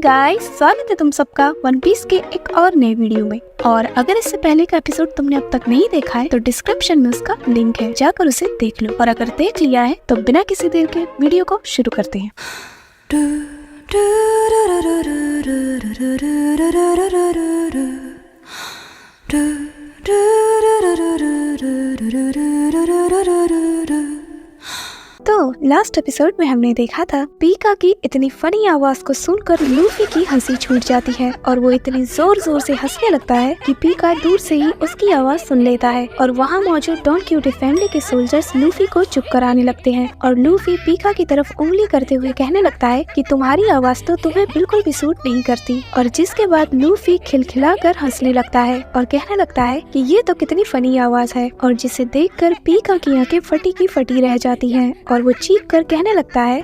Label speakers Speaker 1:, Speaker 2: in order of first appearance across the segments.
Speaker 1: Guys, स्वागत है तुम सबका वन पीस के एक और नए वीडियो में। और अगर इससे पहले का एपिसोड तुमने अब तक नहीं देखा है तो डिस्क्रिप्शन में उसका लिंक है, जाकर उसे देख लो। और अगर देख लिया है तो बिना किसी देर के वीडियो को शुरू करते हैं। तो लास्ट एपिसोड में हमने देखा था पीका की इतनी फनी आवाज को सुनकर लूफी की हंसी छूट जाती है और वो इतनी जोर जोर से हंसने लगता है कि पीका दूर से ही उसकी आवाज सुन लेता है। और वहाँ मौजूद डॉन क्यूटी फैमिली के सोल्जर्स लूफी को चुप कराने लगते हैं और लूफी पीका की तरफ उंगली करते हुए कहने लगता है कि तुम्हारी आवाज तो तुम्हें बिल्कुल भी सूट नहीं करती। और जिसके बाद लूफी खिलखिलाकर हंसने लगता है और कहने लगता है कि ये तो कितनी फनी आवाज है। और जिसे देखकर पीका की आंखें फटी की फटी रह जाती हैं और वो चीख कर कहने लगता है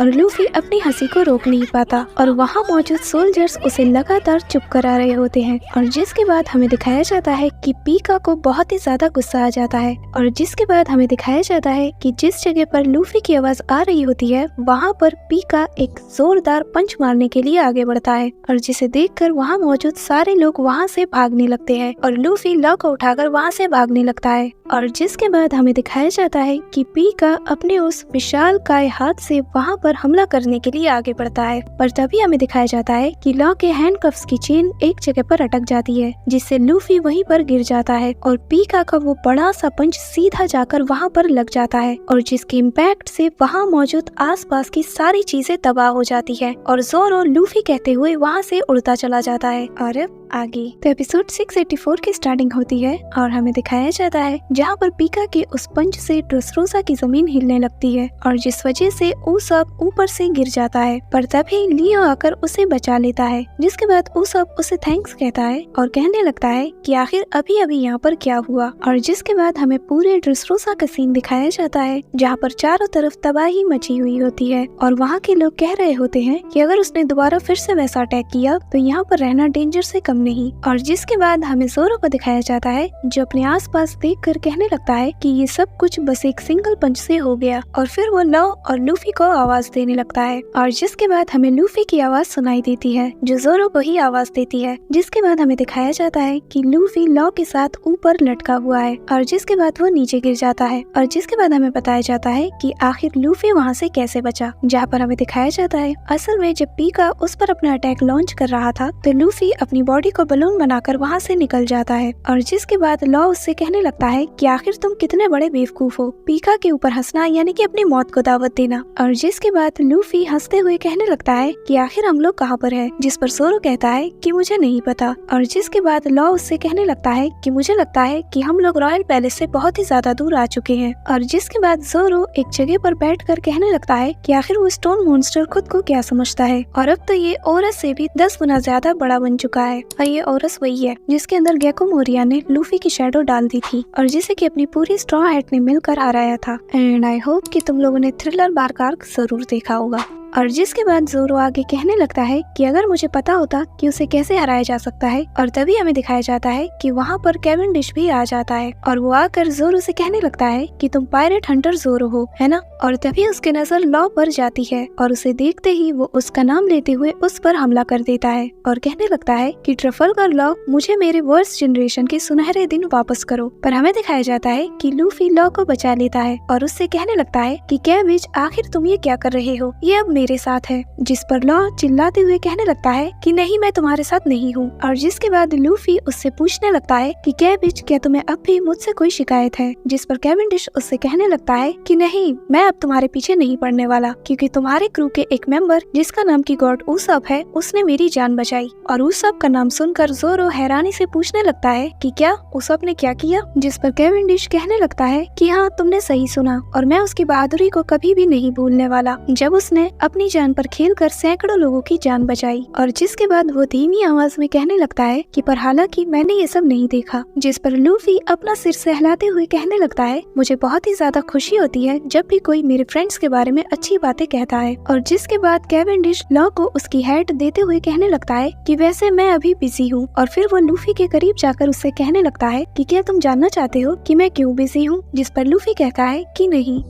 Speaker 1: और लूफी अपनी हंसी को रोक नहीं पाता और वहाँ मौजूद सोल्जर्स उसे लगातार चुप करा रहे होते हैं। और जिसके बाद हमें दिखाया जाता है कि पीका को बहुत ही ज्यादा गुस्सा आ जाता है। और जिसके बाद हमें दिखाया जाता है कि जिस जगह पर लूफी की आवाज आ रही होती है वहाँ पर पीका एक जोरदार पंच मारने के लिए आगे बढ़ता है। और जिसे देखकर वहाँ मौजूद सारे लोग वहाँ से भागने लगते हैं और लूफी लॉ को उठाकर वहाँ से भागने लगता है। और जिसके बाद हमें दिखाया जाता है कि पीका अपने उस विशाल काय हाथ से वहाँ पर हमला करने के लिए आगे बढ़ता है। पर तभी हमें दिखाया जाता है कि लॉ के हैंडकफ्स की चेन एक जगह पर अटक जाती है, जिससे लूफी वहीं पर गिर जाता है और पीका का वो बड़ा सा पंच सीधा जाकर वहाँ पर लग जाता है और जिसके इम्पैक्ट से वहाँ मौजूद आसपास की सारी चीजें तबाह हो जाती है और जोरो लूफी कहते हुए वहाँ से उड़ता चला जाता है। और आगे तो एपिसोड 684 की स्टार्टिंग होती है और हमें दिखाया जाता है जहाँ पर पीका के उस पंच से ड्रेसरोसा की जमीन हिलने लगती है और जिस वजह से उसोप ऊपर से गिर जाता है। पर तभी लियो आकर उसे बचा लेता है, जिसके बाद उसोप उसे थैंक्स कहता है और कहने लगता है कि आखिर अभी अभी यहाँ पर क्या हुआ। और जिसके बाद हमें पूरे ड्रेसरोसा का सीन दिखाया जाता है जहाँ पर चारों तरफ तबाही मची हुई होती है और वहाँ के लोग कह रहे होते हैं कि अगर उसने दोबारा फिर से वैसा अटैक किया तो यहाँ पर रहना डेंजर से कम नहीं। और जिसके बाद हमें जोरो को दिखाया जाता है जो अपने आसपास देखकर कहने लगता है कि ये सब कुछ बस एक सिंगल पंच से हो गया। और फिर वो लॉ और लूफी को आवाज देने लगता है और जिसके बाद हमें लूफी की आवाज सुनाई देती है जो जोरो को ही आवाज देती है। जिसके बाद हमें दिखाया जाता है कि लूफी लॉ के साथ ऊपर लटका हुआ है और जिसके बाद वो नीचे गिर जाता है। और जिसके बाद हमें बताया जाता है कि आखिर लूफी वहाँ से कैसे बचा, जहाँ पर हमें दिखाया जाता है असल में जब पीका उस पर अपना अटैक लॉन्च कर रहा था तो लूफी अपनी बॉडी को बलून बनाकर वहाँ से निकल जाता है। और जिसके बाद लॉ उससे कहने लगता है कि आखिर तुम कितने बड़े बेवकूफ हो, पीका के ऊपर हंसना यानी कि अपनी मौत को दावत देना। और जिसके बाद लूफी हंसते हुए कहने लगता है कि आखिर हम लोग कहाँ पर हैं, जिस पर जोरो कहता है कि मुझे नहीं पता। और जिसके बाद लॉ उससे कहने लगता है कि मुझे लगता है कि हम लोग रॉयल पैलेस से बहुत ही ज्यादा दूर आ चुके हैं। और जिसके बाद जोरो एक जगह पर बैठकर कहने लगता है कि आखिर वो स्टोन मॉन्स्टर खुद को क्या समझता है और अब तो ये औरत से भी 10 गुना ज्यादा बड़ा बन चुका है। और ये औरत वही है जिसके अंदर गेको मोरिया ने लूफी की शैडो डाल दी थी और जिसे कि अपनी पूरी स्ट्रॉ हैट ने मिलकर हराया था। एंड आई होप कि तुम लोगों ने थ्रिलर बार्क आर्क जरूर देखा होगा। और जिसके बाद जोरो आगे कहने लगता है कि अगर मुझे पता होता कि उसे कैसे हराया जा सकता है। और तभी हमें दिखाया जाता है कि वहाँ पर कैवेंडिश भी आ जाता है और वो आकर जोरो से कहने लगता है कि तुम पायरेट हंटर जोरो हो, है ना। और तभी उसकी नजर लॉ पर जाती है और उसे देखते ही वो उसका नाम लेते हुए उस पर हमला कर देता है और कहने लगता है कि ट्रफल्गर लॉ, मुझे मेरे वर्स्ट जनरेशन के सुनहरे दिन वापस करो। पर हमें दिखाया जाता है कि लूफी लॉ को बचा लेता है और उससे कहने लगता है कि कैविज, आखिर तुम ये क्या कर रहे हो, ये अब मेरे साथ है। जिस पर लॉ चिल्लाते हुए कहने लगता है कि नहीं, मैं तुम्हारे साथ नहीं हूँ। और जिसके बाद लूफी उससे पूछने लगता है कि कैविज, क्या तुम्हें अब भी मुझसे कोई शिकायत है। जिस पर कैवेंडिश उससे कहने लगता है कि नहीं, मैं अब तुम्हारे पीछे नहीं पड़ने वाला, क्योंकि तुम्हारे क्रू के एक मेंबर जिसका नाम की गॉड उसप है उसने मेरी जान बचाई। और उसप का नाम सुनकर जोरो हैरानी से पूछने लगता है कि क्या उसप ने क्या किया। जिस पर कैवेंडिश कहने लगता है कि हाँ, तुमने सही सुना और मैं उसकी बहादुरी को कभी भी नहीं भूलने वाला, जब उसने अपनी जान पर खेलकर सैकड़ों लोगों की जान बचाई। और जिसके बाद वो धीमी आवाज में कहने लगता है कि पर हालांकि मैंने ये सब नहीं देखा। जिस पर लूफी अपना सिर सहलाते हुए कहने लगता है मुझे बहुत ही ज्यादा खुशी होती है जब भी कोई मेरे फ्रेंड्स के बारे में अच्छी बातें कहता है। और जिसके बाद कैवेंडिश लॉ को उसकी हैट देते हुए कहने लगता है कि वैसे मैं अभी बिजी हूँ। और फिर वो लूफी के करीब जाकर उससे कहने लगता है कि क्या तुम जानना चाहते हो कि मैं क्यों बिजी हूँ। जिस पर लूफी कहता है कि नहीं।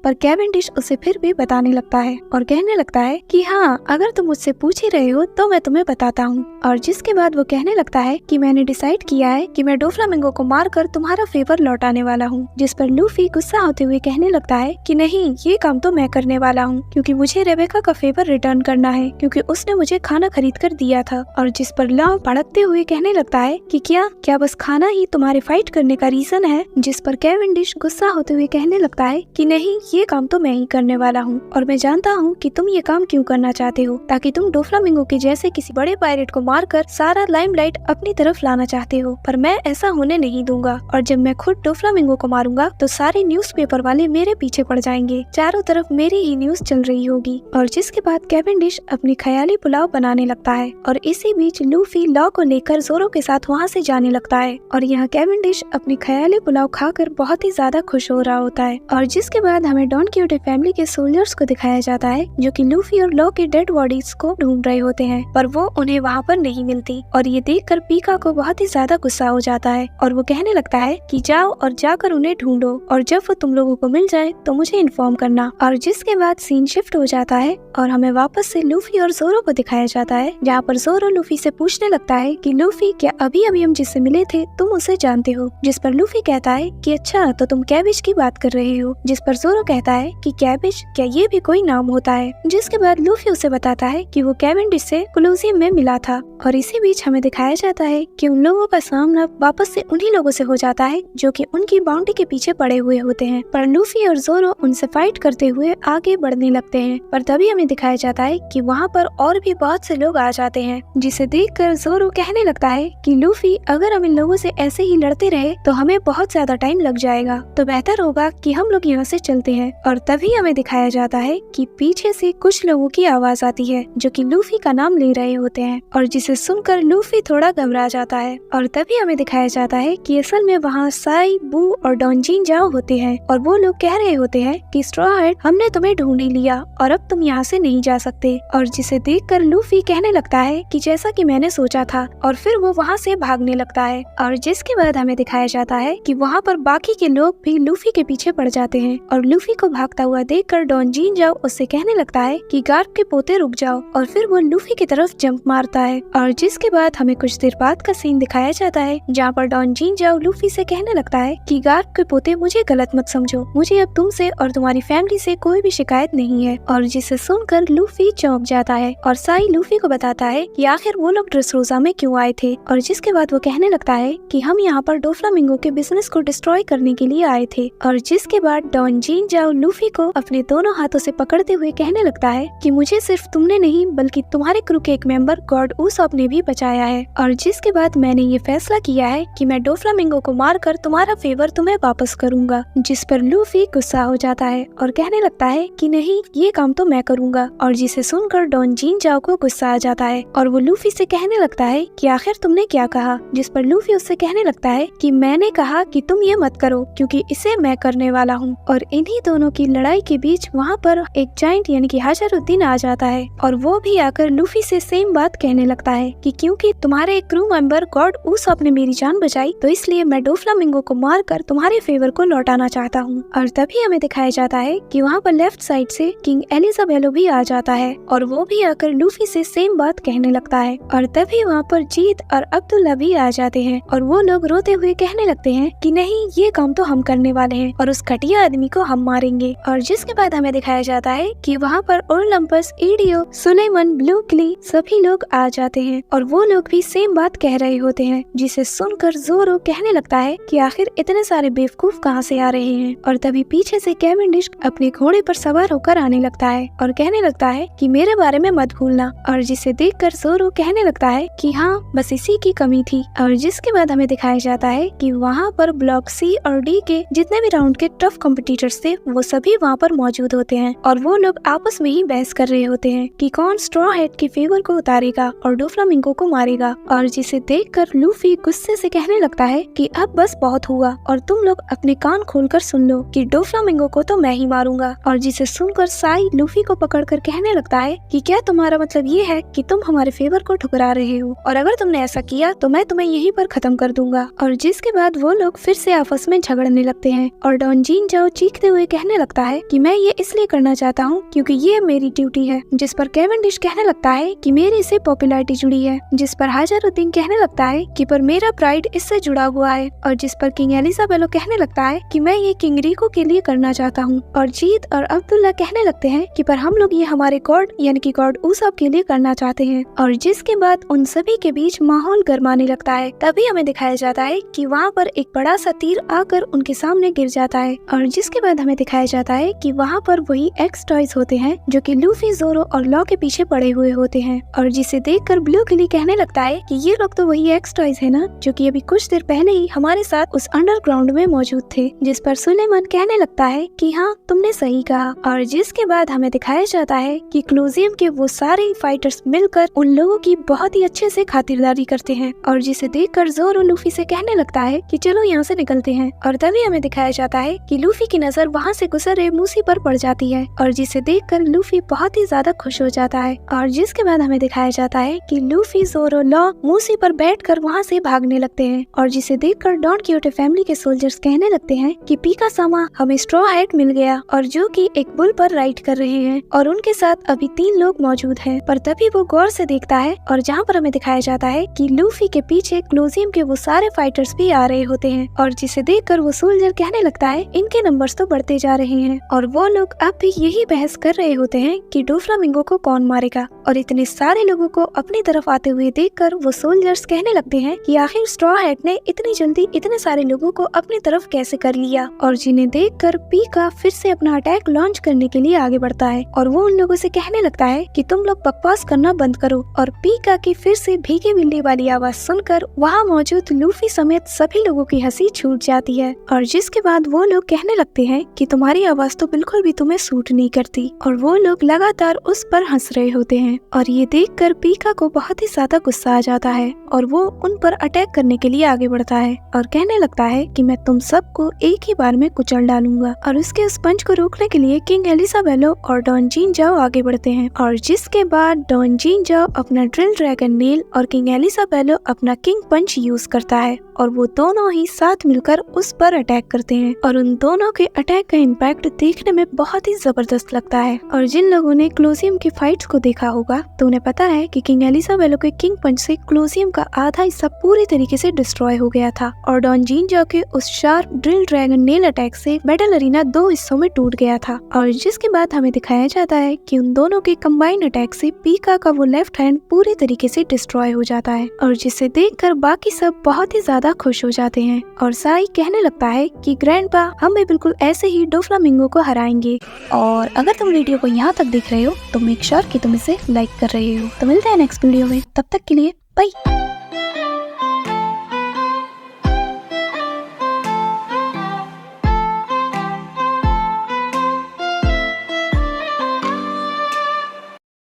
Speaker 1: पर कैवेंडिश उसे फिर भी बताने लगता है और कहने लगता है कि हाँ, अगर तुम मुझसे पूछ ही रहे हो तो मैं तुम्हें बताता हूँ। और जिसके बाद वो कहने लगता है कि मैंने डिसाइड किया है कि मैं डोफ्लामिंगो को मारकर तुम्हारा फेवर लौटाने वाला हूँ। जिस पर लूफी गुस्सा होते हुए कहने लगता है कि नहीं, ये काम तो मैं करने वाला हूँ, क्योंकि मुझे रेबेका का फेवर रिटर्न करना है, क्योंकि उसने मुझे खाना खरीद कर दिया था। और जिस पर लाव भड़कते हुए कहने लगता है कि क्या बस खाना ही तुम्हारे फाइट करने का रीजन है। जिस पर कैवेंडिश गुस्सा होते हुए कहने लगता है कि नहीं, ये काम तो मैं ही करने वाला हूँ, और मैं जानता हूँ कि तुम ये काम क्यों करना चाहते हो, ताकि तुम डोफ्लामिंगो के जैसे किसी बड़े पायरेट को मारकर सारा लाइमलाइट अपनी तरफ लाना चाहते हो, पर मैं ऐसा होने नहीं दूंगा। और जब मैं खुद डोफ्लामिंगो को मारूंगा तो सारे न्यूज़पेपर वाले मेरे पीछे पड़ जाएंगे, चारों तरफ मेरी ही न्यूज चल रही होगी। और जिसके बाद कैवेंडिश अपनी ख्याली पुलाव बनाने लगता है, और इसी बीच लूफी लॉ को लेकर जोरो के साथ वहाँ से जाने लगता है। और यहाँ कैवेंडिश अपनी ख्याली पुलाव खाकर बहुत ही ज्यादा खुश हो रहा होता है। और जिसके बाद हमें डॉन क्यूटे फैमिली के सोल्जर्स को दिखाया जाता है, जो कि लूफी और लॉ की डेड बॉडीज को ढूंढ रहे होते हैं, पर वो उन्हें वहाँ पर नहीं मिलती। और ये देखकर पीका को बहुत ही ज्यादा गुस्सा हो जाता है, और वो कहने लगता है कि जाओ और जाकर उन्हें ढूंढो, और जब वो तुम लोगों को मिल जाए तो मुझे इन्फॉर्म करना। और जिसके बाद सीन शिफ्ट हो जाता है और हमें वापस से लूफी और जोरो को दिखाया जाता है, जहाँ पर जोरो लूफी से पूछने लगता है कि लूफी, क्या अभी अभी हम जिससे मिले थे तुम उसे जानते हो? जिस पर लूफी कहता है कि अच्छा, तो तुम कैबिज की बात कर रहे हो। जिस पर जोरो कहता है कि कैबिज, क्या ये भी कोई नाम होता है? जिसके बाद लूफी उसे बताता है कि वो कैवेंडिश से कोलोसियम में मिला था। और इसी बीच हमें दिखाया जाता है कि उन लोगों का सामना वापस से उन्हीं लोगों से हो जाता है जो कि उनकी बाउंड्री के पीछे पड़े हुए होते हैं, पर लूफी और जोरो उनसे फाइट करते हुए आगे बढ़ने लगते हैं। पर तभी हमें दिखाया जाता है कि वहाँ पर और भी बहुत से लोग आ जाते हैं, जिसे देखकर जोरो कहने लगता है कि लूफी, अगर हम इन लोगों से ऐसे ही लड़ते रहे तो हमें बहुत ज्यादा टाइम लग जाएगा, तो बेहतर होगा कि हम लोग यहाँ से चलते हैं। और तभी हमें दिखाया जाता है कि पीछे से कुछ लोगों की आवाज आती है जो कि लूफी का नाम ले रहे होते हैं, और जिसे सुनकर लूफी थोड़ा घबरा जाता है। और तभी हमें दिखाया जाता है कि असल में वहाँ साई, बू और डॉनजीन जाओ होते हैं, और वो लोग कह रहे होते हैं कि स्ट्रॉ हैट, हमने तुम्हें ढूंढ ही लिया और अब तुम यहाँ से नहीं जा सकते। और जिसे देखकर लूफी कहने लगता है कि जैसा कि मैंने सोचा था, और फिर वो वहाँ से भागने लगता है। और जिसके बाद हमें दिखाया जाता है कि वहाँ पर बाकी के लोग भी लूफी के पीछे पड़ जाते हैं, और लूफी को भागता हुआ देखकर डॉनजीन जाओ उससे कहने लगता है कि गार्ड के पोते रुक जाओ, और फिर वो लूफी की तरफ जंप मारता है। और जिसके बाद हमें कुछ देर बाद का सीन दिखाया जाता है, जहाँ पर डॉनजीन जाओ लूफी से कहने लगता है कि गार्ड के पोते, मुझे गलत मत समझो, मुझे अब तुमसे और तुम्हारी फैमिली से कोई भी शिकायत नहीं है। और जिसे सुनकर लूफी चौंक जाता है, और साई लूफी को बताता है कि आखिर वो लोग ड्रेसरोसा में क्यों आए थे। और जिसके बाद वो कहने लगता है कि हम यहाँ पर डोफ्लामिंगो के बिजनेस को डिस्ट्रॉय करने के लिए आए थे। और जिसके बाद डॉनजीन जाओ लूफी को अपने दोनों हाथों से पकड़ते हुए कहने लगता है कि मुझे सिर्फ तुमने नहीं बल्कि तुम्हारे क्रू के एक मेंबर गॉड उसॉप ने भी बचाया है। और जिसके बाद मैंने ये फैसला किया है कि मैं डोफ्लामिंगो को मारकर तुम्हारा फेवर तुम्हें वापस करूंगा। जिस पर लूफी गुस्सा हो जाता है और कहने लगता है कि नहीं, ये काम तो मैं करूंगा। और जिसे सुनकर डॉनजीन जाओ को गुस्सा आ जाता है, और वो लूफी से कहने लगता है कि आखिर तुमने क्या कहा। जिस पर लूफी उससे कहने लगता है कि मैंने कहा कि तुम ये मत करो, क्योंकि इसे मैं करने वाला हूँ। और इन्हीं दोनों की लड़ाई के बीच वहाँ पर एक जाइंट यानी कि हजरुद्दीन आ जाता है, और वो भी आकर लूफी से सेम बात कहने लगता है कि क्योंकि तुम्हारे एक क्रू मेंबर गॉड उसॉप ने मेरी जान बचाई, तो इसलिए मैं डोफ्लामिंगो को मारकर तुम्हारे फेवर को लौटाना चाहता हूँ। और तभी हमें दिखाया जाता है कि वहाँ पर लेफ्ट साइड से किंग एलिजाबेलो भी आ जाता है, और वो भी आकर लूफी से सेम बात कहने लगता है। और तभी वहाँ पर जीत और अब्दुल्ला भी आ जाते हैं, और वो लोग रोते हुए कहने लगते हैं कि नहीं, ये काम तो हम करने वाले हैं और उस घटिया आदमी को हम मारेंगे। और जिसके बाद हमें दिखाया जाता है कि वहाँ पर ओलंपस, ईडियो, सुलेमान, ब्लू क्ली सभी लोग आ जाते हैं, और वो लोग भी सेम बात कह रहे होते हैं, जिसे सुनकर जोरो कहने लगता है कि आखिर इतने सारे बेवकूफ कहाँ से आ रहे हैं। और तभी पीछे से कैवेंडिश अपने घोड़े पर सवार होकर आने लगता है और कहने लगता है कि मेरे बारे में मत भूलना। और जिसे देखकर जोरो कहने लगता है कि हाँ, बस इसी की कमी थी। और जिसके बाद हमें दिखाया जाता है कि वहाँ पर ब्लॉक सी और डी के जितने भी राउंड के टफ कॉम्पिटिटर्स थे, वो सभी वहाँ पर मौजूद होते हैं, और वो लोग आपस में ही बहस कर रहे होते हैं कि कौन स्ट्रॉ हैट के फेवर को उतारेगा और डोफ्लामिंगो को मारेगा। और जिसे देखकर लूफी गुस्से से कहने लगता है कि अब बस बहुत हुआ, और तुम लोग अपने कान खोलकर सुन लो कि डोफ्लामिंगो को तो मैं ही मारूंगा। और जिसे सुनकर साई लूफी को पकड़कर कहने लगता है कि क्या तुम्हारा मतलब ये है कि तुम हमारे फेवर को ठुकरा रहे हो, और अगर तुमने ऐसा किया तो मैं तुम्हें यहीं पर खत्म कर दूंगा। और जिसके बाद वो लोग फिर से आपस में झगड़ने लगते हैं, और डॉनजीन जाओ चीखते हुए कहने लगता है कि मैं ये इसलिए करना चाहता हूँ क्योंकि ये मेरी ड्यूटी है। जिस पर कैवेंडिश कहने लगता है कि मेरी से पॉपुलैरिटी जुड़ी है। जिस पर हाजरुद्दीन कहने लगता है कि पर मेरा प्राइड इससे जुड़ा हुआ है। और जिस पर किंग एलिजाबेलो कहने लगता है कि मैं ये किंग रिको के लिए करना चाहता हूँ। और जीत और अब्दुल्ला कहने लगते हैं कि पर हम लोग ये हमारे गॉड यानी कि गॉड ऊसब के लिए करना चाहते हैं। और जिसके बाद उन सभी के बीच माहौल गरमाने लगता है। तभी हमें दिखाया जाता है कि वहाँ पर एक बड़ा सा तीर आकर उनके सामने गिर जाता है। और जिसके बाद हमें दिखाया जाता है कि वहाँ पर वही एक्स टॉयज होते हैं जो कि लूफी, जोरो और लॉ के पीछे पड़े हुए होते हैं। और जिसे देखकर ब्लू किली कहने लगता है कि ये लोग तो वही एक्स टॉयज है ना जो कि अभी कुछ देर पहले ही हमारे साथ उस अंडरग्राउंड में मौजूद थे। जिस पर सुलेमान कहने लगता है कि हाँ तुमने सही कहा। और जिसके बाद हमें दिखाया जाता है कि क्लोजियम के वो सारे फाइटर्स मिलकर उन लोगों की बहुत ही अच्छे से खातिरदारी करते हैं। और जिसे देखकर जोरो लूफी से कहने लगता है कि चलो यहाँ से निकलते हैं। और तभी हमें दिखाया जाता है कि लूफी की नजर वहाँ से गुजर रहे मूसी पर पड़ जाती है। और जिसे देखकर लूफी बहुत ही ज्यादा खुश हो जाता है। और जिसके बाद हमें दिखाया जाता है कि लूफी, जोरो, लॉ मूसी पर बैठकर वहाँ से भागने लगते हैं। और जिसे देखकर डॉन कीहोटे फैमिली के सोल्जर्स कहने लगते हैं कि पीका सामा हमें स्ट्रॉ हैट मिल गया और जो कि एक बुल पर राइड कर रहे हैं और उनके साथ अभी 3 लोग मौजूद हैं। पर तभी वो गौर से देखता है और जहाँ पर हमें दिखाया जाता है कि लूफी के पीछे क्लोजियम के वो सारे फाइटर्स भी आ रहे होते हैं। और जिसे देखकर वो सोल्जर कहने लगता है इनके नंबर्स तो बढ़ते जा रहे हैं। और वो लोग अब भी यही बहस कर रहे होते हैं कि डोफ्लामिंगो को कौन मारेगा। और इतने सारे लोगों को अपनी तरफ आते हुए देखकर वो सोल्जर्स कहने लगते हैं कि आखिर स्ट्रॉ हैट ने इतनी जल्दी इतने सारे लोगों को अपनी तरफ कैसे कर लिया। और जिन्हें देखकर पीका फिर से अपना अटैक लॉन्च करने के लिए आगे बढ़ता है। और वो उन लोगों से कहने लगता है कि तुम लोग बकवास करना बंद करो। और पीका की फिर से भीगी बिल्ली वाली आवाज सुनकर वहाँ मौजूद लूफी समेत सभी लोगों की हंसी छूट जाती है। और जिसके बाद वो लोग कहने लगते हैं कि तुम्हारी आवाज तो बिल्कुल भी तुम्हें सूट नहीं करती। और वो लोग लगातार उस पर हंस रहे होते हैं। और ये देखकर पीका को बहुत ही ज्यादा गुस्सा आ जाता है और वो उन पर अटैक करने के लिए आगे बढ़ता है और कहने लगता है कि मैं तुम सबको एक ही बार में कुचल डालूंगा। और उसके उस पंच को रोकने के लिए किंग एलिजाबेलो और डॉन जीन जाओ आगे बढ़ते हैं। और जिसके बाद डॉन जीन जाओ अपना ड्रिल ड्रैगन नेल और किंग एलिजाबेलो अपना किंग पंच यूज करता है और वो दोनों ही साथ मिलकर उस पर अटैक करते हैं। और उन दोनों के अटैक का इम्पैक्ट देखने में बहुत ही जबरदस्त लगता है। और जिन लोगों ने क्लोजियम की फाइट्स को देखा होगा तो उन्हें पता है कि किंग एलिजाबेलो के किंग पंच से क्लोजियम का आधा हिस्सा पूरी तरीके से डिस्ट्रॉय हो गया था। और डॉन जीन जाओ के उस sharp drill dragon nail attack से बैटल अरीना 2 हिस्सों में टूट गया था। और जिसके बाद हमें दिखाया जाता है कि उन दोनों के कंबाइंड अटैक से पीका का वो लेफ्ट हैंड पूरी तरीके से डिस्ट्रॉय हो जाता है। और जिसे देखकर बाकी सब बहुत ही ज्यादा खुश हो जाते हैं। और साई कहने लगता है कि ग्रैंडपा हम भी बिल्कुल ऐसे ही डोफ्लामिंगो को हराएंगे। और अगर तुम वीडियो को यहाँ तक देख रहे हो तो मेक श्योर कि तुम इसे लाइक कर रहे हो। तो मिलते हैं नेक्स्ट वीडियो में, तब तक के लिए बाय।